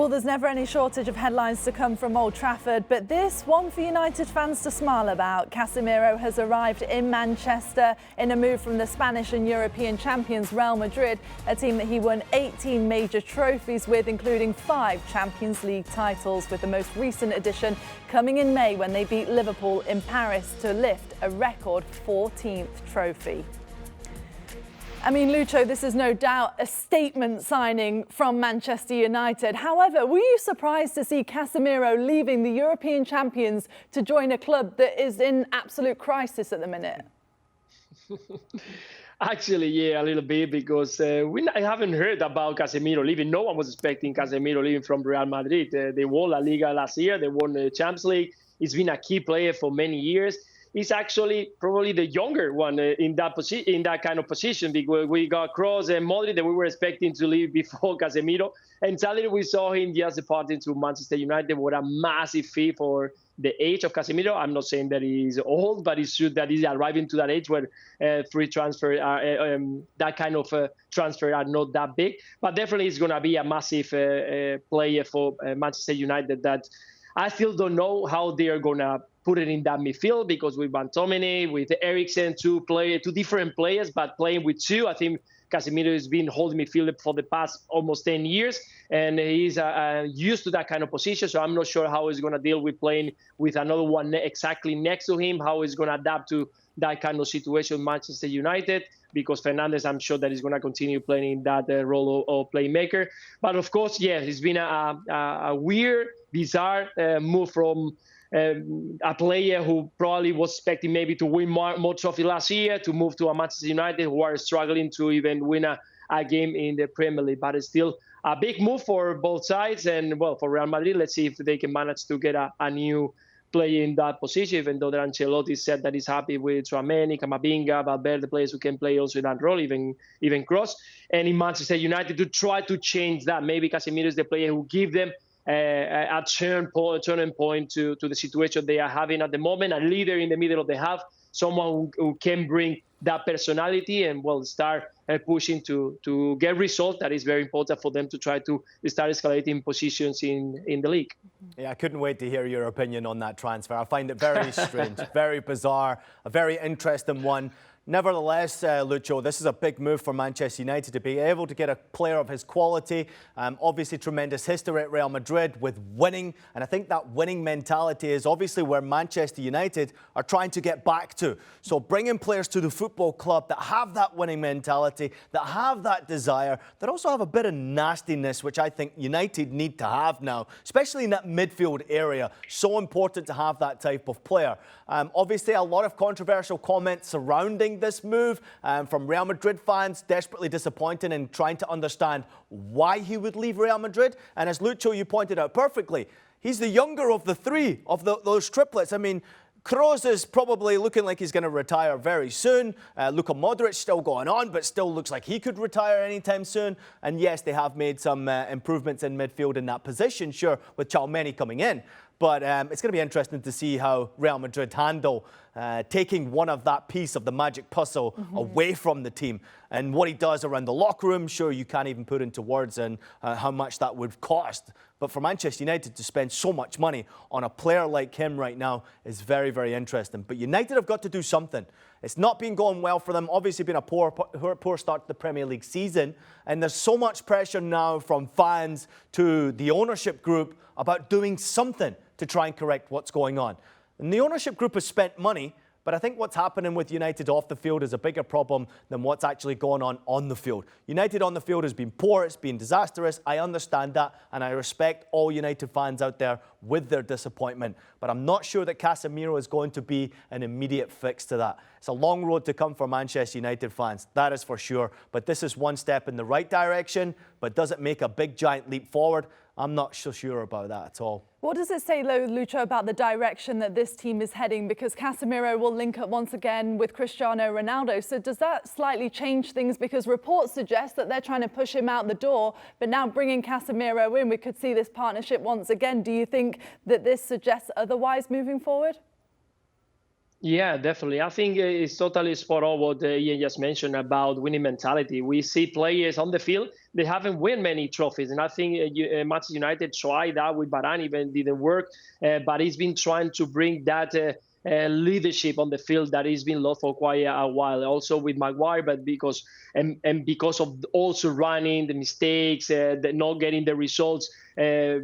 Well, there's never any shortage of headlines to come from Old Trafford, but this one for United fans to smile about. Casemiro has arrived in Manchester in a move from the Spanish and European champions Real Madrid, a team that he won 18 major trophies with, including 5 Champions League titles, with the most recent addition coming in May when they beat Liverpool in Paris to lift a record 14th trophy. I mean, Lucho, this is no doubt a statement signing from Manchester United. However, were you surprised to see Casemiro leaving the European champions to join a club that is in absolute crisis at the minute? Actually, yeah, a little bit, because I haven't heard about Casemiro leaving. No one was expecting Casemiro leaving from Real Madrid. They won La Liga last year. They won the Champions League. He's been a key player for many years. He's actually probably the younger one in that kind of position, because we got Kroos and Modric that we were expecting to leave before Casemiro, and suddenly we saw him just departing to Manchester United. What a massive fee for the age of Casemiro. I'm not saying that he's old, but it's true that he's arriving to that age where free transfer that kind of transfer are not that big. But definitely, it's going to be a massive player for Manchester United. That I still don't know how they are going to put it in that midfield, because with McTominay, with Eriksen, two different players, but playing with two. I think Casemiro has been holding midfield for the past almost 10 years, and he's used to that kind of position. So I'm not sure how he's going to deal with playing with another one exactly next to him, how he's going to adapt to that kind of situation in Manchester United, because Fernandes, I'm sure that he's going to continue playing in that role of playmaker. But of course, yeah, it's been a weird, bizarre move from a player who probably was expecting maybe to win more trophy last year, to move to a Manchester United who are struggling to even win a game in the Premier League. But it's still a big move for both sides. And, well, for Real Madrid, let's see if they can manage to get a new player in that position, even though Ancelotti said that he's happy with Tchouaméni, Camavinga, Valverde, players who can play also in that role, even Kroos. And in Manchester United, to try to change that, maybe Casemiro is the player who give them a turning point to the situation they are having at the moment, a leader in the middle of the half, someone who can bring that personality and will start pushing to get results. That is very important for them to try to start escalating positions in the league. Yeah, I couldn't wait to hear your opinion on that transfer. I find it very strange, very bizarre, a very interesting one. Nevertheless, Lucho, this is a big move for Manchester United to be able to get a player of his quality. Obviously, tremendous history at Real Madrid with winning. And I think that winning mentality is obviously where Manchester United are trying to get back to. So bringing players to the football club that have that winning mentality, that have that desire, that also have a bit of nastiness, which I think United need to have now, especially in that midfield area. So important to have that type of player. Obviously, a lot of controversial comments surrounding this move from Real Madrid fans, desperately disappointed and trying to understand why he would leave Real Madrid. And as Lucho, you pointed out perfectly, he's the younger of the three of those triplets. I mean, Kroos is probably looking like he's going to retire very soon. Luka Modric still going on, but still looks like he could retire anytime soon. And yes, they have made some improvements in midfield in that position, sure, with Tchouaméni coming in. But it's going to be interesting to see how Real Madrid handle taking one of that piece of the magic puzzle away from the team. And what he does around the locker room, sure, you can't even put into words and how much that would cost. But for Manchester United to spend so much money on a player like him right now is very, very interesting. But United have got to do something. It's not been going well for them. Obviously been a poor start to the Premier League season. And there's so much pressure now from fans to the ownership group about doing something to try and correct what's going on. And the ownership group has spent money, but I think what's happening with United off the field is a bigger problem than what's actually going on the field. United on the field has been poor, it's been disastrous. I understand that, and I respect all United fans out there with their disappointment. But I'm not sure that Casemiro is going to be an immediate fix to that. It's a long road to come for Manchester United fans, that is for sure. But this is one step in the right direction, but does it make a big, giant leap forward? I'm not so sure about that at all. What does it say, Lucho, about the direction that this team is heading? Because Casemiro will link up once again with Cristiano Ronaldo. So does that slightly change things? Because reports suggest that they're trying to push him out the door, but now bringing Casemiro in, we could see this partnership once again. Do you think that this suggests otherwise moving forward? Yeah, definitely. I think it's totally spot on what Ian just mentioned about winning mentality. We see players on the field, they haven't won many trophies. And I think Manchester United tried that with Varane, even didn't work. But he's been trying to bring that leadership on the field that he's been lost for quite a while. Also with Maguire, but because of also running, the mistakes, the not getting the results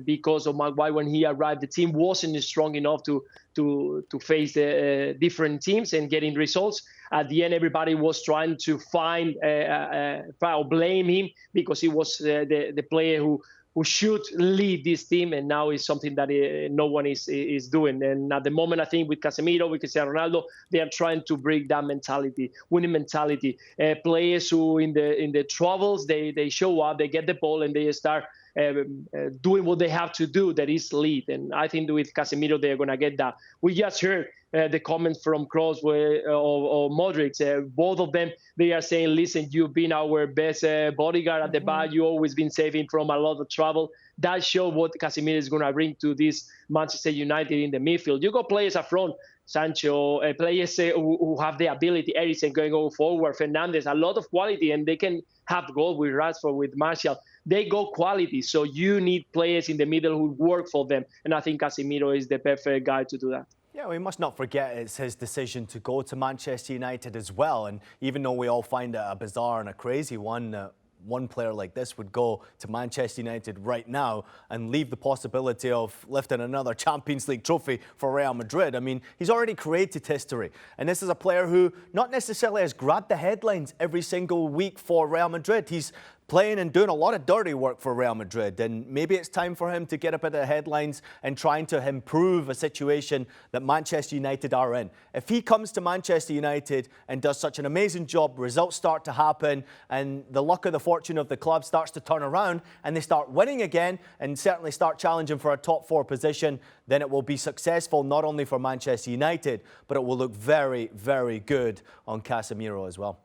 because of Maguire when he arrived, the team wasn't strong enough to face different teams and getting results. At the end, everybody was trying to find or blame him because he was the player who should lead this team, and now it's something that no one is doing. And at the moment, I think with Casemiro, with Cristiano Ronaldo, they are trying to bring that mentality, winning mentality. Players who in the troubles, they show up, they get the ball, and they start doing what they have to do, that is lead. And I think with Casemiro, they're going to get that. We just heard the comments from Kroos or Modric. Both of them, they are saying, listen, you've been our best bodyguard at the back. You've always been saving from a lot of trouble. That shows what Casemiro is going to bring to this Manchester United in the midfield. You got players up front, Sancho, players who have the ability, Eriksen going forward, Fernandes, a lot of quality, and they can have goal with Rashford, with Martial. They go quality, so you need players in the middle who work for them, and I think Casemiro is the perfect guy to do that. Yeah, we must not forget it's his decision to go to Manchester United as well. And even though we all find it a bizarre and a crazy one, one player like this would go to Manchester United right now and leave the possibility of lifting another Champions League trophy for Real Madrid. I mean, he's already created history. And this is a player who not necessarily has grabbed the headlines every single week for Real Madrid. He's playing and doing a lot of dirty work for Real Madrid, and maybe it's time for him to get up at the headlines and trying to improve a situation that Manchester United are in. If he comes to Manchester United and does such an amazing job, results start to happen, and the luck of the fortune of the club starts to turn around, and they start winning again, and certainly start challenging for a top 4 position, then it will be successful not only for Manchester United, but it will look very, very good on Casemiro as well.